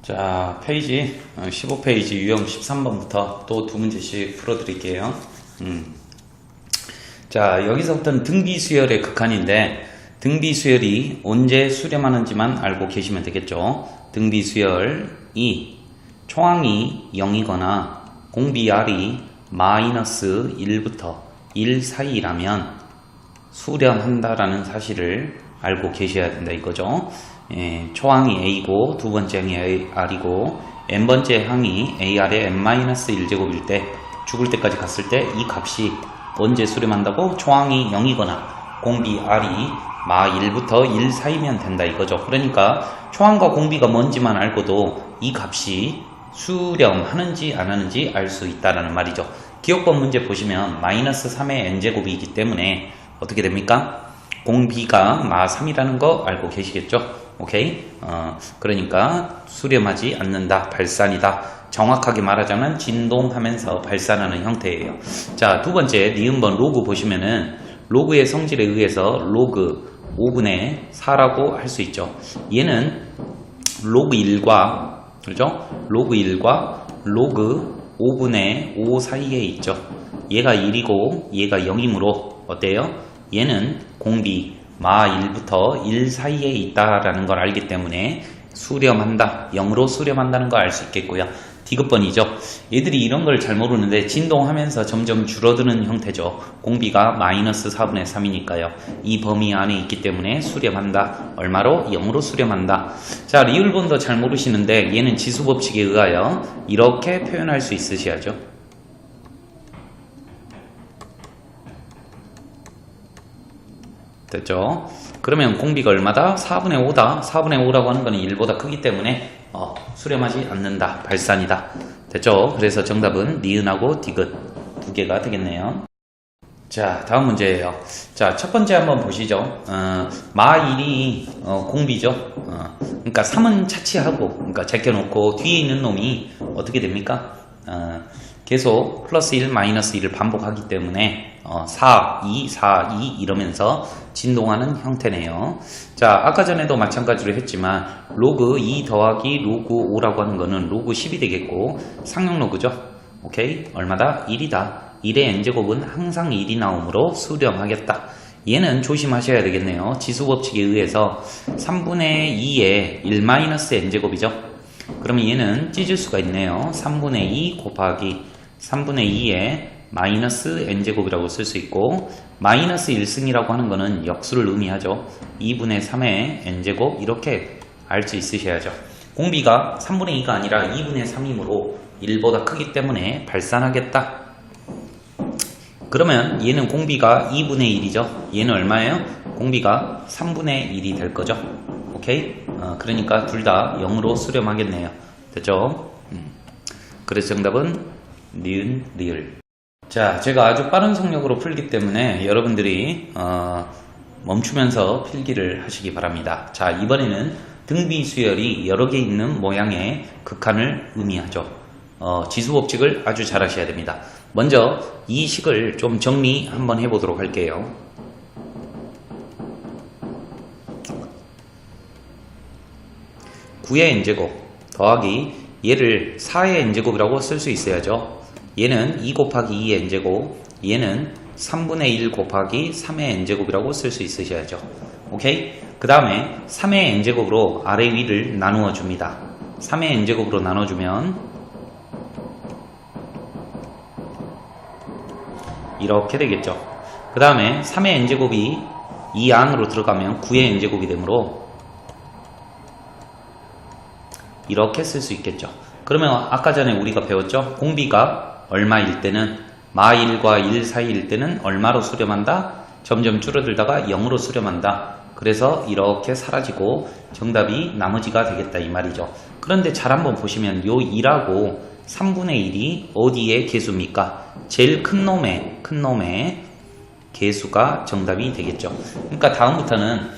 자, 페이지 15페이지 유형 13번부터 또 두 문제씩 풀어드릴게요. 자, 여기서부터는 등비수열의 극한인데 등비수열이 언제 수렴하는지만 알고 계시면 되겠죠. 등비수열이 초항이 0이거나 공비 R이 마이너스 1부터 1 사이라면 수렴한다라는 사실을 알고 계셔야 된다 이거죠. 초항이 A고 두 번째 항이 R이고 n번째 항이 AR의 n-1제곱일 때 죽을 때까지 갔을 때 이 값이 언제 수렴한다고? 초항이 0이거나 공비 R이 마 1부터 1 사이면 된다 이거죠. 그러니까 초항과 공비가 뭔지만 알고도 이 값이 수렴하는지 안 하는지 알 수 있다라는 말이죠. 기억법 문제 보시면 마이너스 3의 n제곱이기 때문에 어떻게 됩니까? 공비가 마 3이라는 거 알고 계시겠죠? 오케이? 그러니까 수렴하지 않는다, 발산이다. 정확하게 말하자면 진동하면서 발산하는 형태예요. 자, 두 번째 니은번 로그 보시면은 로그의 성질에 의해서 로그 5분의 4라고 할 수 있죠. 얘는 로그 1과 그렇죠? 로그 1과 로그 5분의 5 사이에 있죠. 얘가 1이고 얘가 0이므로 어때요? 얘는 공비 마 1부터 1 사이에 있다라는 걸 알기 때문에 수렴한다, 0으로 수렴한다는 걸 알 수 있겠고요. 디귿번이죠. 얘들이 이런 걸 잘 모르는데 진동하면서 점점 줄어드는 형태죠. 공비가 마이너스 4분의 3이니까요. 이 범위 안에 있기 때문에 수렴한다. 얼마로? 0으로 수렴한다. 자, 리을본도 잘 모르시는데 얘는 지수법칙에 의하여 이렇게 표현할 수 있으셔야죠. 됐죠? 그러면 공비가 얼마다? 4분의 5다. 4분의 5라고 하는 거는 1보다 크기 때문에 수렴하지 않는다. 발산이다. 됐죠? 그래서 정답은 니은하고 디귿 두 개가 되겠네요. 자, 다음 문제예요. 자, 첫 번째 한번 보시죠. 마 1이 공비죠. 그러니까 3은 차치하고 그러니까 제껴놓고 뒤에 있는 놈이 어떻게 됩니까? 계속 플러스 1, 마이너스 1을 반복하기 때문에 4, 2, 4, 2 이러면서 진동하는 형태네요. 자, 아까 전에도 마찬가지로 했지만 로그 2 더하기 로그 5라고 하는 거는 로그 10이 되겠고 상용 로그죠. 오케이? 얼마다? 1이다. 1의 n제곱은 항상 1이 나오므로 수렴하겠다. 얘는 조심하셔야 되겠네요. 지수법칙에 의해서 3분의 2의 1-n제곱이죠. 그러면 얘는 찢을 수가 있네요. 3분의 2 곱하기 3분의 2의 마이너스 n제곱이라고 쓸 수 있고 마이너스 1승이라고 하는 거는 역수를 의미하죠. 2분의 3의 n제곱 이렇게 알 수 있으셔야죠. 공비가 3분의 2가 아니라 2분의 3이므로 1보다 크기 때문에 발산하겠다. 그러면 얘는 공비가 2분의 1이죠. 얘는 얼마예요? 공비가 3분의 1이 될 거죠. 오케이? 그러니까 둘 다 0으로 수렴하겠네요. 됐죠? 그래서 정답은 니은, 리을. 자, 제가 아주 빠른 속력으로 풀기 때문에 여러분들이 멈추면서 필기를 하시기 바랍니다. 자, 이번에는 등비수열이 여러 개 있는 모양의 극한을 의미하죠. 지수법칙을 아주 잘 하셔야 됩니다. 먼저 이 식을 좀 정리 한번 해보도록 할게요. 9의 n제곱 더하기 얘를 4의 n제곱이라고 쓸 수 있어야죠. 얘는 2 곱하기 2의 n제곱, 얘는 3분의 1 곱하기 3의 n제곱이라고 쓸 수 있으셔야죠. 오케이? 그 다음에 3의 n제곱으로 아래 위를 나누어 줍니다. 3의 n제곱으로 나눠주면 이렇게 되겠죠. 그 다음에 3의 n제곱이 이 안으로 들어가면 9의 n제곱이 되므로 이렇게 쓸 수 있겠죠. 그러면 아까 전에 우리가 배웠죠. 공비가 얼마일 때는 마 1과 1 사이일 때는 얼마로 수렴한다? 점점 줄어들다가 0으로 수렴한다. 그래서 이렇게 사라지고 정답이 나머지가 되겠다 이 말이죠. 그런데 잘 한번 보시면 요 2하고 3분의 1이 어디의 개수입니까? 제일 큰 놈의 개수가 정답이 되겠죠. 그러니까 다음부터는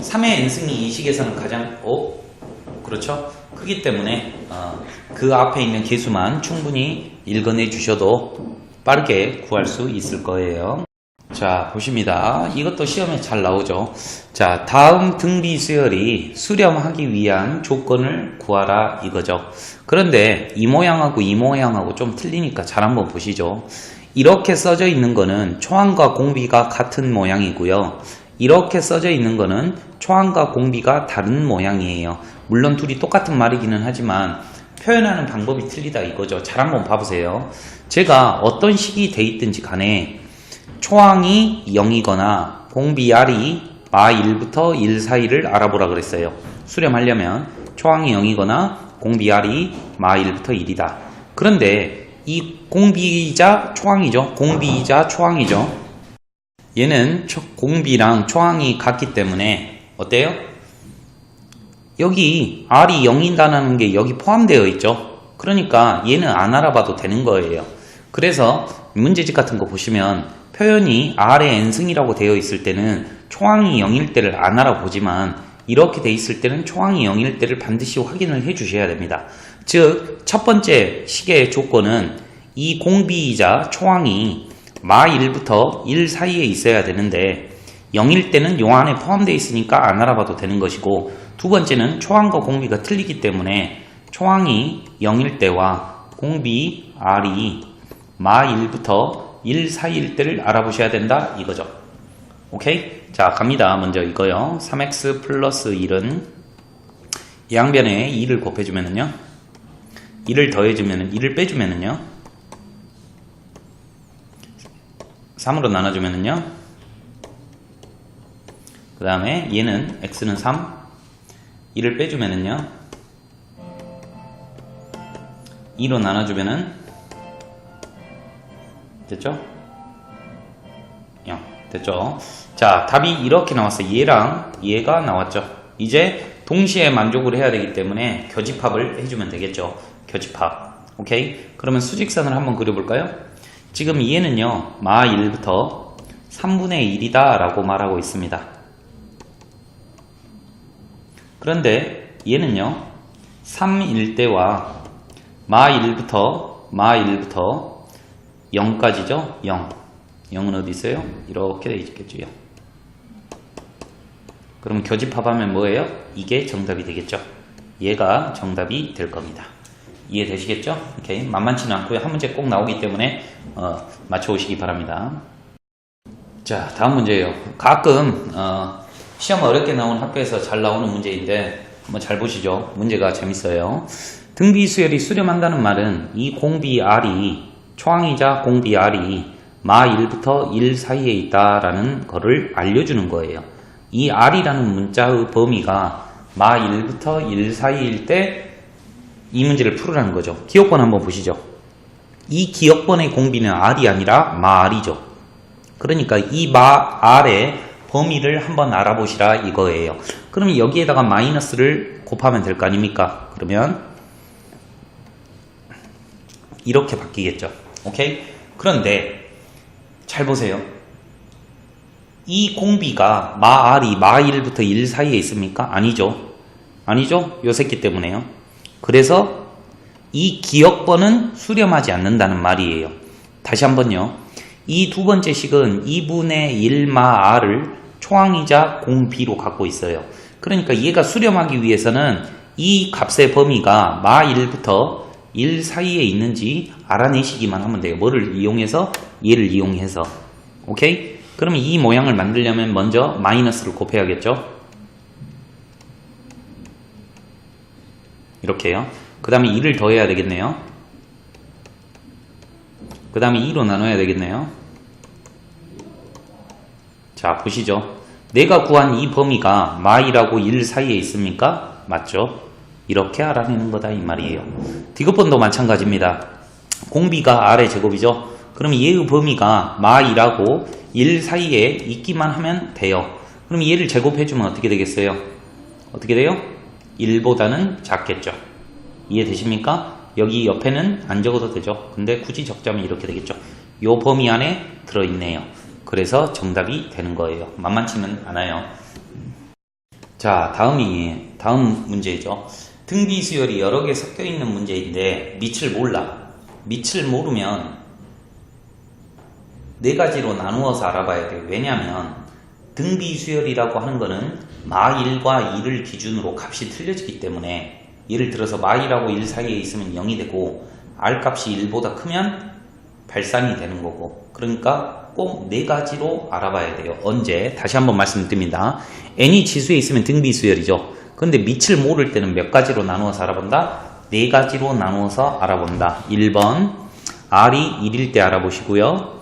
3의 n승이 이 식에서는 가장 그렇죠? 크기 때문에 그 앞에 있는 개수만 충분히 읽어내 주셔도 빠르게 구할 수 있을 거예요. 자, 보십니다. 이것도 시험에 잘 나오죠. 자, 다음 등비 수열이 수렴하기 위한 조건을 구하라 이거죠. 그런데 이 모양하고 이 모양하고 좀 틀리니까 잘 한번 보시죠. 이렇게 써져 있는 거는 초항과 공비가 같은 모양이고요. 이렇게 써져 있는 거는 초항과 공비가 다른 모양이에요. 물론 둘이 똑같은 말이기는 하지만 표현하는 방법이 틀리다 이거죠. 잘 한번 봐보세요. 제가 어떤 식이 돼 있든지 간에 초항이 0이거나 공비 R이 마 1부터 1 사이를 알아보라 그랬어요. 수렴하려면 초항이 0이거나 공비 R이 마 1부터 1이다. 그런데 이 공비이자 초항이죠. 공비이자 초항이죠. 얘는 공비랑 초항이 같기 때문에 어때요? 여기 R이 0이다는 게 여기 포함되어 있죠. 그러니까 얘는 안 알아봐도 되는 거예요. 그래서 문제집 같은 거 보시면 표현이 R의 n승이라고 되어 있을 때는 초항이 0일 때를 안 알아보지만 이렇게 돼 있을 때는 초항이 0일 때를 반드시 확인을 해 주셔야 됩니다. 즉, 첫 번째 식의 조건은 이 공비이자 초항이 마 1부터 1 사이에 있어야 되는데 0일 때는 요 안에 포함되어 있으니까 안 알아봐도 되는 것이고, 두 번째는 초항과 공비가 틀리기 때문에 초항이 0일 때와 공비 R이 마 1부터 1 사이일 때를 알아보셔야 된다 이거죠. 오케이? 자, 갑니다. 먼저 이거요. 3x 플러스 1은 양변에 2를 곱해주면은요, 1을 더해주면은 1을 빼주면은요, 3으로 나눠주면은요, 그 다음에 얘는 x는 3, 1을 빼주면은요, 2로 나눠주면은 됐죠? 0 됐죠? 자, 답이 이렇게 나왔어요. 얘랑 얘가 나왔죠. 이제 동시에 만족을 해야 되기 때문에 교집합을 해주면 되겠죠. 교집합. 오케이? 그러면 수직선을 한번 그려볼까요? 지금 얘는요, 마 1부터 3분의 1이다 라고 말하고 있습니다. 그런데 얘는요, 3일 때와 마 1부터 0까지죠? 0. 0은 어디 있어요? 이렇게 돼 있겠죠. 0. 그럼 교집합하면 뭐예요? 이게 정답이 되겠죠. 얘가 정답이 될 겁니다. 이해되시겠죠? 오케이. 만만치는 않고요. 한 문제 꼭 나오기 때문에 맞춰오시기 바랍니다. 자, 다음 문제예요. 가끔 시험 어렵게 나온 학교에서 잘 나오는 문제인데 한번 잘 보시죠. 문제가 재밌어요. 등비 수열이 수렴한다는 말은 이 공비 R이 초항이자 공비 R이 마 1부터 1 사이에 있다라는 거를 알려주는 거예요. 이 R이라는 문자의 범위가 마 1부터 1 사이일 때 이 문제를 풀으라는 거죠. 기억번 한번 보시죠. 이 기억번의 공비는 R이 아니라 마 R이죠. 그러니까 이 마 R의 범위를 한번 알아보시라 이거예요. 그러면 여기에다가 마이너스를 곱하면 될 거 아닙니까? 그러면 이렇게 바뀌겠죠. 오케이? 그런데 잘 보세요. 이 공비가 마 R이 마 1부터 1 사이에 있습니까? 아니죠. 아니죠? 요 새끼 때문에요. 그래서 이 기억번은 수렴하지 않는다는 말이에요. 다시 한번요. 이 두 번째 식은 2분의 1 마 R을 초항이자 공비로 갖고 있어요. 그러니까 얘가 수렴하기 위해서는 이 값의 범위가 마 1부터 1 사이에 있는지 알아내시기만 하면 돼요. 뭐를 이용해서? 얘를 이용해서. 오케이? 그러면 이 모양을 만들려면 먼저 마이너스를 곱해야겠죠? 이렇게요. 그 다음에 2를 더해야 되겠네요. 그 다음에 2로 나눠야 되겠네요. 자, 보시죠. 내가 구한 이 범위가 마 2하고 1 사이에 있습니까? 맞죠? 이렇게 알아내는 거다 이 말이에요. 디귿번도 마찬가지입니다. 공비가 R의 제곱이죠. 그럼 얘의 범위가 마 2하고 1 사이에 있기만 하면 돼요. 그럼 얘를 제곱해주면 어떻게 되겠어요? 어떻게 돼요? 1보다는 작겠죠. 이해되십니까? 여기 옆에는 안 적어도 되죠. 근데 굳이 적자면 이렇게 되겠죠. 요 범위 안에 들어있네요. 그래서 정답이 되는 거예요. 만만치는 않아요. 자, 다음 문제죠. 등비 수열이 여러 개 섞여 있는 문제인데 밑을 몰라. 밑을 모르면 네 가지로 나누어서 알아봐야 돼요. 왜냐하면 등비수열이라고 하는 거는 마1과 2를 기준으로 값이 틀려지기 때문에 예를 들어서 마1하고 1 사이에 있으면 0이 되고 R값이 1보다 크면 발산이 되는 거고, 그러니까 꼭 네 가지로 알아봐야 돼요. 언제? 다시 한번 말씀드립니다. n이 지수에 있으면 등비수열이죠. 근데 밑을 모를 때는 몇 가지로 나누어서 알아본다? 네 가지로 나누어서 알아본다. 1번 R이 1일 때 알아보시고요.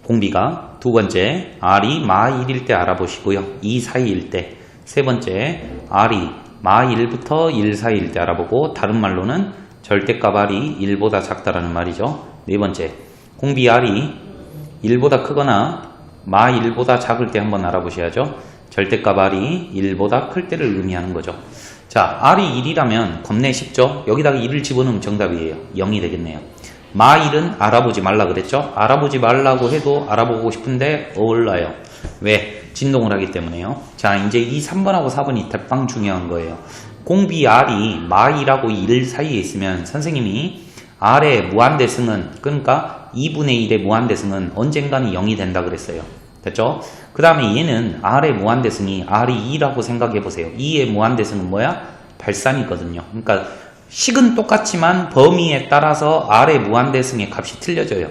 공비가. 두 번째 R이 마1일 때 알아보시고요. 2 사이일 때. 세 번째 R이 마1부터 1 사이일 때 알아보고, 다른 말로는 절대값 R이 1보다 작다라는 말이죠. 네 번째 공비 R이 1보다 크거나 마1보다 작을 때 한번 알아보셔야죠. 절대값 R이 1보다 클 때를 의미하는 거죠. 자, R이 1이라면 겁내 쉽죠? 여기다가 1을 집어넣으면 정답이에요. 0이 되겠네요. 마1은 알아보지 말라 그랬죠? 알아보지 말라고 해도 알아보고 싶은데 어울러요. 왜? 진동을 하기 때문에요. 자, 이제 이 3번하고 4번이 대빵 중요한 거예요. 공비 R이 마1하고 1 사이에 있으면 선생님이 R의 무한대승은, 그러니까 2분의 1의 무한대승은 언젠가는 0이 된다 그랬어요. 됐죠? 그 다음에 얘는 R의 무한대승이 R이 2라고 생각해 보세요. 2의 무한대승은 뭐야? 발산이거든요. 그러니까 식은 똑같지만 범위에 따라서 R의 무한대승의 값이 틀려져요.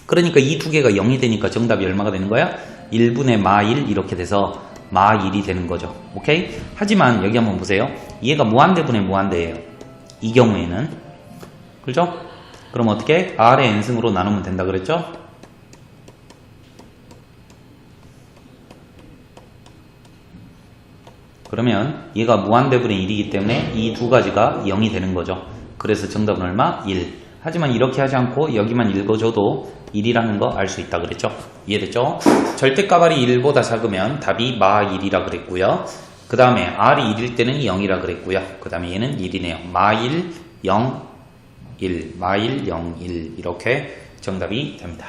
그러니까 이 두 개가 0이 되니까 정답이 얼마가 되는 거야? 1분의 마1 이렇게 돼서 마1이 되는 거죠. 오케이? 하지만 여기 한번 보세요. 얘가 무한대분의 무한대예요. 이 경우에는. 그죠? 그럼 어떻게? R의 n승으로 나누면 된다 그랬죠? 그러면 얘가 무한대분의 1이기 때문에 이 두 가지가 0이 되는 거죠. 그래서 정답은 얼마? 1. 하지만 이렇게 하지 않고 여기만 읽어줘도 1이라는 거 알 수 있다 그랬죠? 이해됐죠? 절대값 R이 1보다 작으면 답이 마1이라 그랬고요. 그 다음에 R이 1일 때는 0이라 그랬고요. 그 다음에 얘는 1이네요. 마1, 0, 1, 마1, 0, 1 이렇게 정답이 됩니다.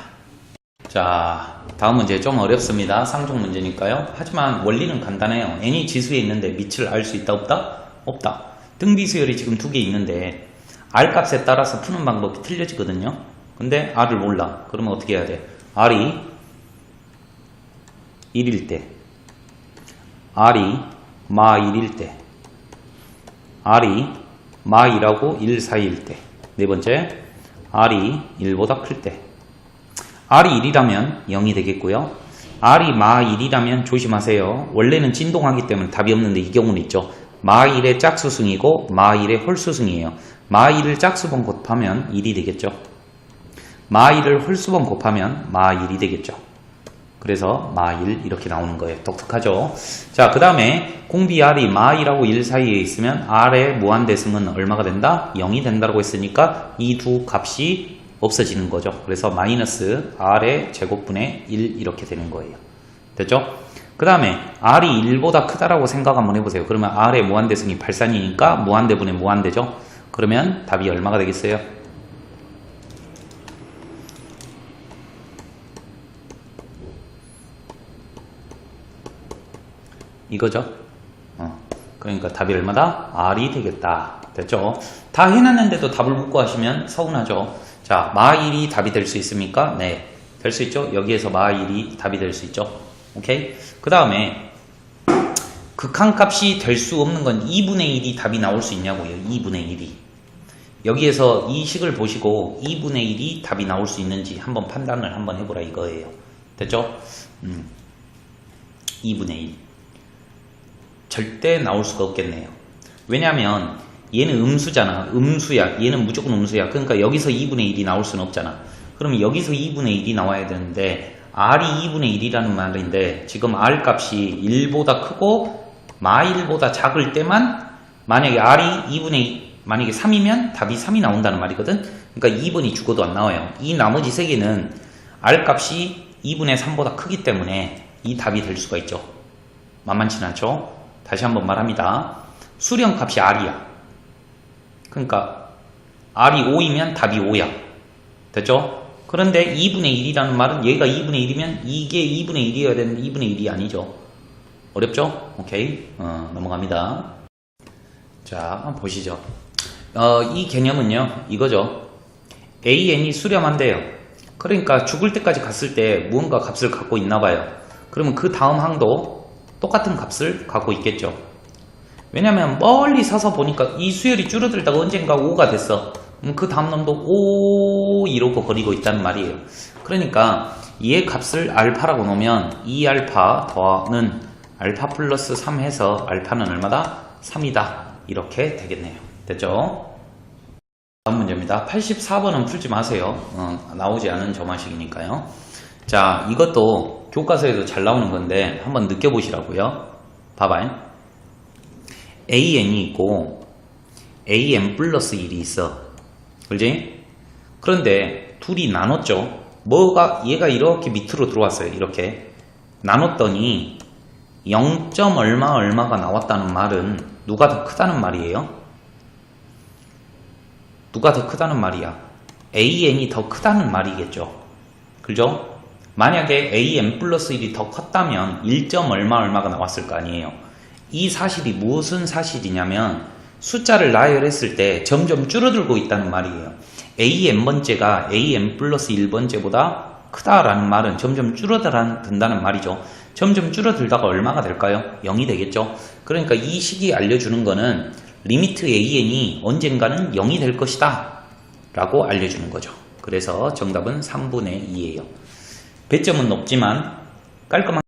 자, 다음 문제 좀 어렵습니다. 상종 문제니까요. 하지만 원리는 간단해요. n이 지수에 있는데 밑을 알 수 있다 없다? 없다. 등비수열이 지금 두 개 있는데 R 값에 따라서 푸는 방법이 틀려지거든요. 근데 R을 몰라. 그러면 어떻게 해야 돼? R이 1일 때, R이 마1일 때, R이 마1하고 1 사이일 때, 네 번째 R이 1보다 클 때. R이 1이라면 0이 되겠고요. R이 마1이라면 조심하세요. 원래는 진동하기 때문에 답이 없는데 이 경우는 있죠. 마1의 짝수승이고 마1의 홀수승이에요. 마1을 짝수번 곱하면 1이 되겠죠. 마1을 홀수번 곱하면 마1이 되겠죠. 그래서 마1 이렇게 나오는 거예요. 독특하죠? 자, 그 다음에 공비 R이 마1하고 1 사이에 있으면 R의 무한대승은 얼마가 된다? 0이 된다고 했으니까 이 두 값이 없어지는 거죠. 그래서 마이너스 R의 제곱분의 1 이렇게 되는 거예요. 됐죠? 그 다음에 R이 1보다 크다라고 생각 한번 해보세요. 그러면 R의 무한대승이 발산이니까 무한대분의 무한대죠. 그러면 답이 얼마가 되겠어요? 이거죠. 그러니까 답이 얼마다? R이 되겠다. 됐죠? 다 해놨는데도 답을 묻고 하시면 서운하죠. 자, 마1이 답이 될 수 있습니까? 네. 될 수 있죠? 여기에서 마1이 답이 될 수 있죠. 오케이? 그 다음에 극한값이 될 수 없는 건 2분의 1이 답이 나올 수 있냐고요. 2분의 1이. 여기에서 이 식을 보시고 2분의 1이 답이 나올 수 있는지 한번 판단을 한번 해보라 이거예요. 됐죠? 2분의 1. 절대 나올 수가 없겠네요. 왜냐하면 얘는 음수잖아. 음수야. 얘는 무조건 음수야. 그러니까 여기서 2분의 1이 나올 수는 없잖아. 그럼 여기서 2분의 1이 나와야 되는데 R이 2분의 1이라는 말인데 지금 R 값이 1보다 크고 마1보다 작을 때만 만약에 R이 2분의 2, 만약에 3이면 답이 3이 나온다는 말이거든. 그러니까 2번이 죽어도 안 나와요. 이 나머지 세 개는 R 값이 2분의 3보다 크기 때문에 이 답이 될 수가 있죠. 만만치 않죠? 다시 한번 말합니다. 수령값이 R이야. 그러니까 R이 5이면 답이 5야. 됐죠? 그런데 2분의 1이라는 말은 얘가 2분의 1이면 이게 2분의 1이어야 되는데 2분의 1이 아니죠. 어렵죠? 오케이. 넘어갑니다. 자, 한번 보시죠. 이 개념은요, 이거죠. AN이 수렴한대요. 그러니까 죽을 때까지 갔을 때 무언가 값을 갖고 있나 봐요. 그러면 그 다음 항도 똑같은 값을 갖고 있겠죠. 왜냐면 멀리 서서 보니까 이 수열이 줄어들다가 언젠가 5가 됐어. 그럼 그 다음 놈도 5 이러고 버리고 있다는 말이에요. 그러니까 얘 값을 알파라고 놓으면 2알파 더는 알파 플러스 3 해서 알파는 얼마다? 3이다. 이렇게 되겠네요. 됐죠? 다음 문제입니다. 84번은 풀지 마세요. 나오지 않은 점화식이니까요. 자, 이것도 교과서에도 잘 나오는 건데 한번 느껴보시라고요. 봐봐요. AN이 있고 AN 플러스 1이 있어. 그렇지? 그런데 둘이 나눴죠. 얘가 이렇게 밑으로 들어왔어요. 이렇게 나눴더니 0. 얼마가 나왔다는 말은 누가 더 크다는 말이에요? 누가 더 크다는 말이야? AN이 더 크다는 말이겠죠. 그죠? 만약에 AN 플러스 1이 더 컸다면 1. 얼마가 나왔을 거 아니에요. 이 사실이 무슨 사실이냐면 숫자를 나열했을 때 점점 줄어들고 있다는 말이에요. AN번째가 AN 플러스 1번째보다 크다라는 말은 점점 줄어든다는 말이죠. 점점 줄어들다가 얼마가 될까요? 0이 되겠죠. 그러니까 이 식이 알려주는 거는 리미트 AN이 언젠가는 0이 될 것이다 라고 알려주는 거죠. 그래서 정답은 3분의 2예요. 배점은 높지만 깔끔한